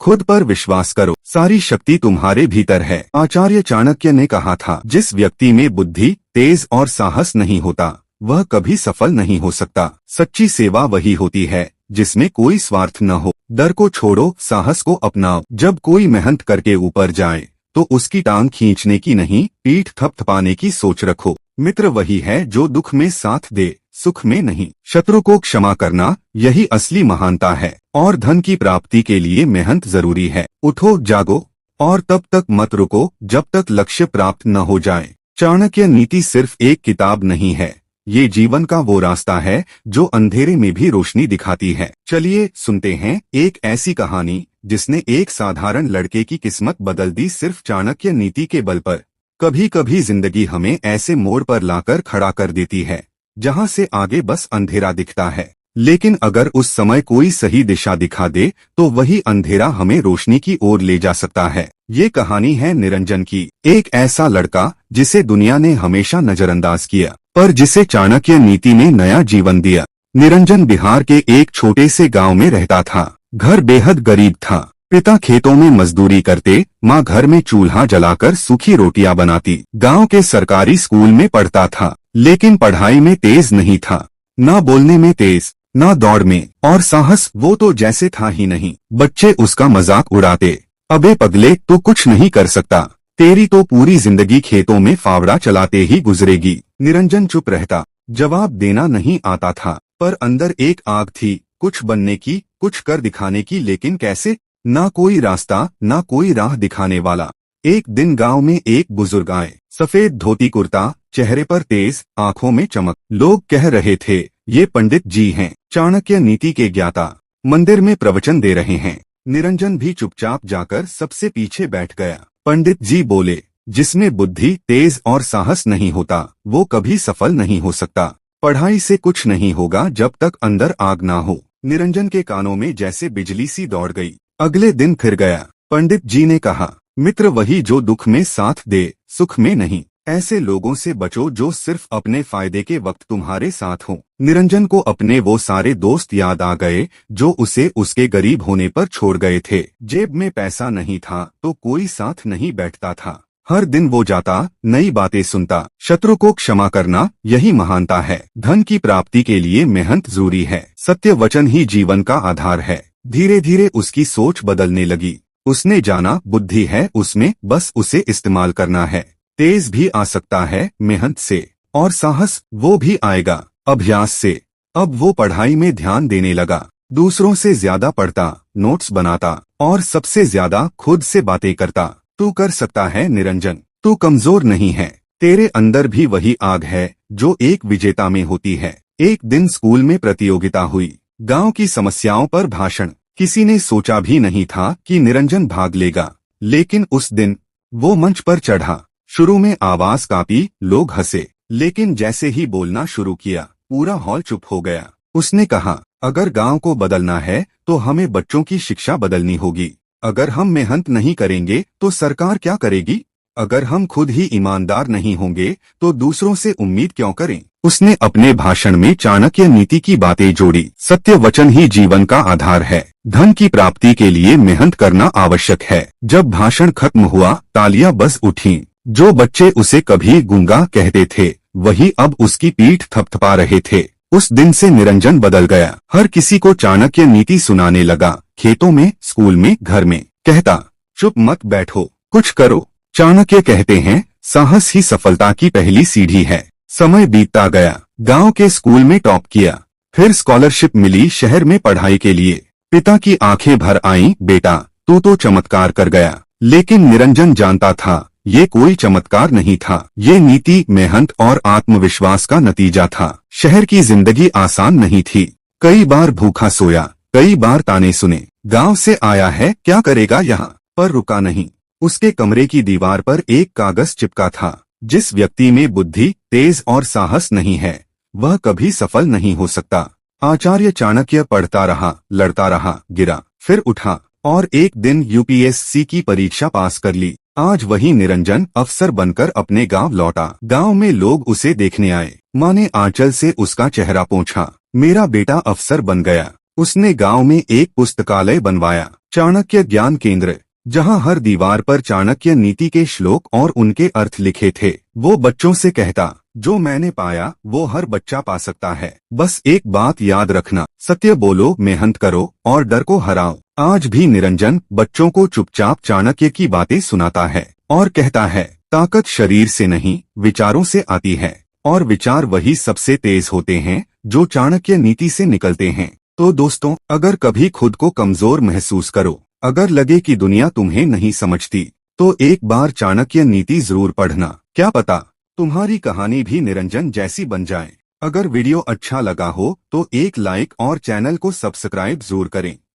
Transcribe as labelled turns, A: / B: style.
A: खुद पर विश्वास करो, सारी शक्ति तुम्हारे भीतर है। आचार्य चाणक्य ने कहा था, जिस व्यक्ति में बुद्धि, तेज और साहस नहीं होता वह कभी सफल नहीं हो सकता। सच्ची सेवा वही होती है जिसमें कोई स्वार्थ न हो। डर को छोड़ो, साहस को अपनाओ। जब कोई मेहनत करके ऊपर जाए तो उसकी टांग खींचने की नहीं, पीठ थपथपाने की सोच रखो। मित्र वही है जो दुख में साथ दे, सुख में नहीं। शत्रु को क्षमा करना यही असली महानता है। और धन की प्राप्ति के लिए मेहनत जरूरी है। उठो, जागो और तब तक मत रुको जब तक लक्ष्य प्राप्त न हो जाए। चाणक्य नीति सिर्फ एक किताब नहीं है, ये जीवन का वो रास्ता है जो अंधेरे में भी रोशनी दिखाती है। चलिए सुनते हैं एक ऐसी कहानी जिसने एक साधारण लड़के की किस्मत बदल दी सिर्फ चाणक्य नीति के बल पर। कभी कभी जिंदगी हमें ऐसे मोड़ पर लाकर खड़ा कर देती है जहां से आगे बस अंधेरा दिखता है, लेकिन अगर उस समय कोई सही दिशा दिखा दे तो वही अंधेरा हमें रोशनी की ओर ले जा सकता है। ये कहानी है निरंजन की। एक ऐसा लड़का जिसे दुनिया ने हमेशा नजरअंदाज किया, पर जिसे चाणक्य नीति ने नया जीवन दिया। निरंजन बिहार के एक छोटे से गांव में रहता था। घर बेहद गरीब था। पिता खेतों में मजदूरी करते, माँ घर में चूल्हा जलाकर सूखी रोटियां बनाती। गांव के सरकारी स्कूल में पढ़ता था, लेकिन पढ़ाई में तेज नहीं था। ना बोलने में तेज, ना दौड़ में, और साहस वो तो जैसे था ही नहीं। बच्चे उसका मजाक उड़ाते, अबे पगले तो कुछ नहीं कर सकता, तेरी तो पूरी जिंदगी खेतों में फावड़ा चलाते ही गुजरेगी। निरंजन चुप रहता, जवाब देना नहीं आता था, पर अंदर एक आग थी, कुछ बनने की, कुछ कर दिखाने की, लेकिन कैसे? ना कोई रास्ता, ना कोई राह दिखाने वाला। एक दिन गांव में एक बुजुर्ग आए, सफेद धोती कुर्ता, चेहरे पर तेज, आंखों में चमक। लोग कह रहे थे, ये पंडित जी हैं, चाणक्य नीति के ज्ञाता, मंदिर में प्रवचन दे रहे हैं। निरंजन भी चुपचाप जाकर सबसे पीछे बैठ गया। पंडित जी बोले, जिसमें बुद्धि, तेज और साहस नहीं होता वो कभी सफल नहीं हो सकता। पढ़ाई से कुछ नहीं होगा जब तक अंदर आग ना हो। निरंजन के कानों में जैसे बिजली सी दौड़ गई। अगले दिन फिर गया। पंडित जी ने कहा, मित्र वही जो दुख में साथ दे, सुख में नहीं। ऐसे लोगों से बचो जो सिर्फ अपने फायदे के वक्त तुम्हारे साथ हों। निरंजन को अपने वो सारे दोस्त याद आ गए जो उसे उसके गरीब होने पर छोड़ गए थे। जेब में पैसा नहीं था तो कोई साथ नहीं बैठता था। हर दिन वो जाता, नई बातें सुनता। शत्रु को क्षमा करना यही महानता है। धन की प्राप्ति के लिए मेहनत जरूरी है। सत्य वचन ही जीवन का आधार है। धीरे धीरे उसकी सोच बदलने लगी। उसने जाना, बुद्धि है उसमें, बस उसे इस्तेमाल करना है। तेज भी आ सकता है मेहनत से, और साहस वो भी आएगा अभ्यास से। अब वो पढ़ाई में ध्यान देने लगा। दूसरों से ज्यादा पढ़ता, नोट्स बनाता और सबसे ज्यादा खुद से बातें करता। तू कर सकता है निरंजन, तू कमजोर नहीं है। तेरे अंदर भी वही आग है जो एक विजेता में होती है। एक दिन स्कूल में प्रतियोगिता हुई। गांव की समस्याओं पर भाषण। किसी ने सोचा भी नहीं था कि निरंजन भाग लेगा, लेकिन उस दिन वो मंच पर चढ़ा। शुरू में आवाज कांपी, लोग हंसे, लेकिन जैसे ही बोलना शुरू किया पूरा हॉल चुप हो गया। उसने कहा, अगर गांव को बदलना है तो हमें बच्चों की शिक्षा बदलनी होगी। अगर हम मेहनत नहीं करेंगे तो सरकार क्या करेगी? अगर हम खुद ही ईमानदार नहीं होंगे तो दूसरों से उम्मीद क्यों करें? उसने अपने भाषण में चाणक्य नीति की बातें जोड़ी। सत्य वचन ही जीवन का आधार है। धन की प्राप्ति के लिए मेहनत करना आवश्यक है। जब भाषण खत्म हुआ, तालियां बज उठीं। जो बच्चे उसे कभी गूंगा कहते थे वही अब उसकी पीठ थपथपा रहे थे। उस दिन से निरंजन बदल गया। हर किसी को चाणक्य नीति सुनाने लगा। खेतों में, स्कूल में, घर में। कहता, चुप मत बैठो, कुछ करो। चाणक्य कहते हैं, साहस ही सफलता की पहली सीढ़ी है। समय बीतता गया। गांव के स्कूल में टॉप किया। फिर स्कॉलरशिप मिली शहर में पढ़ाई के लिए। पिता की आंखें भर आईं, बेटा तू तो चमत्कार कर गया। लेकिन निरंजन जानता था ये कोई चमत्कार नहीं था। ये नीति, मेहनत और आत्मविश्वास का नतीजा था। शहर की जिंदगी आसान नहीं थी। कई बार भूखा सोया, कई बार ताने सुने। गांव से आया है, क्या करेगा यहाँ? पर रुका नहीं। उसके कमरे की दीवार पर एक कागज चिपका था, जिस व्यक्ति में बुद्धि, तेज और साहस नहीं है वह कभी सफल नहीं हो सकता। आचार्य चाणक्य पढ़ता रहा, लड़ता रहा, गिरा, फिर उठा और एक दिन यूपीएससी की परीक्षा पास कर ली। आज वही निरंजन अफसर बनकर अपने गांव लौटा। गांव में लोग उसे देखने आए। माँ ने आंचल से उसका चेहरा पोंछा। मेरा बेटा अफसर बन गया। उसने गांव में एक पुस्तकालय बनवाया। चाणक्य ज्ञान केंद्र, जहां हर दीवार पर चाणक्य नीति के श्लोक और उनके अर्थ लिखे थे। वो बच्चों से कहता, जो मैंने पाया वो हर बच्चा पा सकता है। बस एक बात याद रखना, सत्य बोलो, मेहनत करो और डर को हराओ। आज भी निरंजन बच्चों को चुपचाप चाणक्य की बातें सुनाता है और कहता है, ताकत शरीर से नहीं विचारों से आती है, और विचार वही सबसे तेज होते हैं जो चाणक्य नीति से निकलते हैं। तो दोस्तों, अगर कभी खुद को कमजोर महसूस करो, अगर लगे कि दुनिया तुम्हें नहीं समझती, तो एक बार चाणक्य नीति जरूर पढ़ना। क्या पता तुम्हारी कहानी भी निरंजन जैसी बन जाए। अगर वीडियो अच्छा लगा हो तो एक लाइक और चैनल को सब्सक्राइब जरूर करें।